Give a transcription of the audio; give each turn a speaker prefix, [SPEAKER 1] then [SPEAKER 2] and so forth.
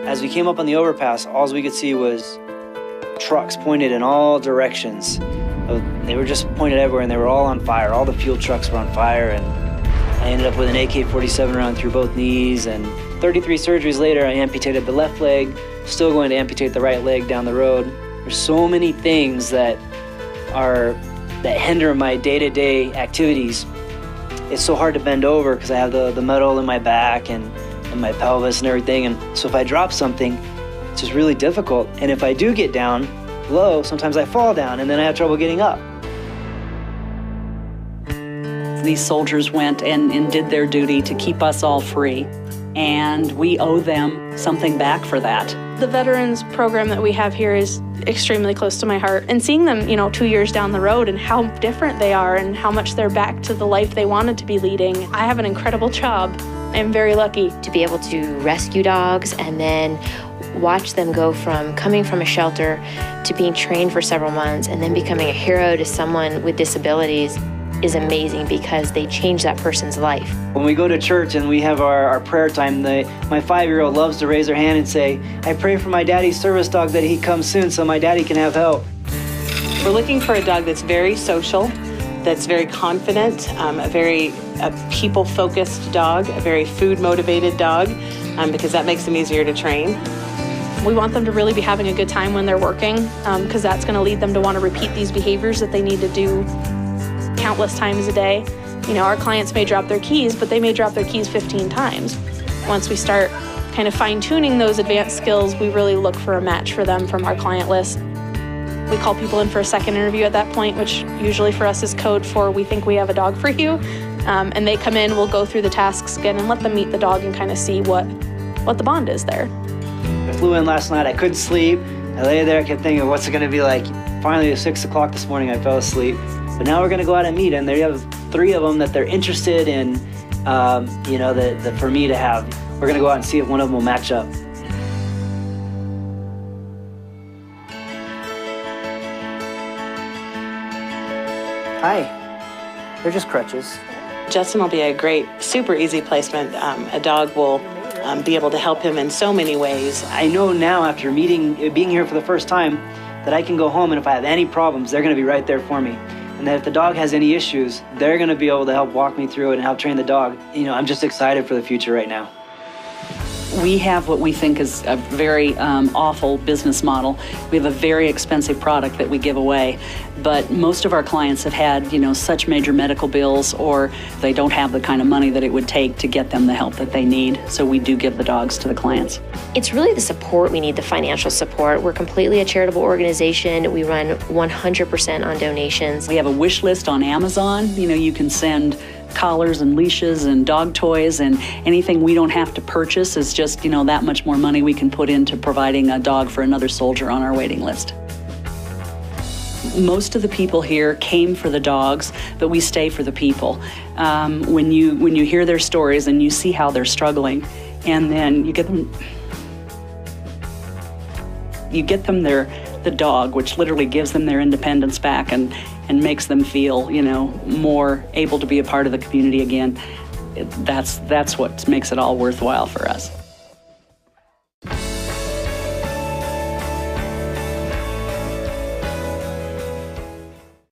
[SPEAKER 1] As we came up on the overpass, all we could see was trucks pointed in all directions. They were just pointed everywhere, and they were all on fire. All the fuel trucks were on fire, and I ended up with an AK-47 round through both knees, and 33 surgeries later, I amputated the left leg, still going to amputate the right leg down the road. There's so many things that hinder my day-to-day activities. It's so hard to bend over because I have the metal in my back and my pelvis and everything, and so if I drop something, it's just really difficult. And if I do get down low, sometimes I fall down and then I have trouble getting up.
[SPEAKER 2] These soldiers went and did their duty to keep us all free, and we owe them something back for that.
[SPEAKER 3] The veterans program that we have here is extremely close to my heart, and seeing them, 2 years down the road and how different they are and how much they're back to the life they wanted to be leading. I have an incredible job. I'm very lucky
[SPEAKER 4] to be able to rescue dogs and then watch them go from coming from a shelter to being trained for several months and then becoming a hero to someone with disabilities is amazing because they change that person's life.
[SPEAKER 1] When we go to church and we have our prayer time, my 5-year-old loves to raise her hand and say, I pray for my daddy's service dog that he comes soon so my daddy can have help.
[SPEAKER 5] We're looking for a dog that's very social, that's very confident, a people-focused dog, a very food-motivated dog, because that makes them easier to train.
[SPEAKER 3] We want them to really be having a good time when they're working, because that's going to lead them to want to repeat these behaviors that they need to do countless times a day. Our clients may drop their keys, but they may drop their keys 15 times. Once we start kind of fine-tuning those advanced skills, we really look for a match for them from our client list. We call people in for a second interview at that point, which usually for us is code for we think we have a dog for you. And they come in, we'll go through the tasks again and let them meet the dog and kind of see what the bond is there.
[SPEAKER 1] I flew in last night, I couldn't sleep. I lay there, I kept thinking, what's it gonna be like? Finally, at 6 o'clock this morning, I fell asleep. But now we're gonna go out and meet, and they have 3 of them that they're interested in, that for me to have. We're gonna go out and see if one of them will match up. Hi, they're just crutches.
[SPEAKER 5] Justin will be a great, super easy placement. A dog will be able to help him in so many ways.
[SPEAKER 1] I know now after being here for the first time that I can go home, and if I have any problems, they're gonna be right there for me. And that if the dog has any issues, they're gonna be able to help walk me through it and help train the dog. I'm just excited for the future right now.
[SPEAKER 2] We have what we think is a very awful business model. We have a very expensive product that we give away, but most of our clients have had, such major medical bills, or they don't have the kind of money that it would take to get them the help that they need. So we do give the dogs to the clients.
[SPEAKER 4] It's really the support we need, the financial support. We're completely a charitable organization. We run 100% on donations.
[SPEAKER 2] We have a wish list on Amazon. You can send collars and leashes and dog toys, and anything we don't have to purchase is just, that much more money we can put into providing a dog for another soldier on our waiting list. Most of the people here came for the dogs, but we stay for the people. When you hear their stories and you see how they're struggling, and then you get them the dog, which literally gives them their independence back and makes them feel, more able to be a part of the community again. That's what makes it all worthwhile for us.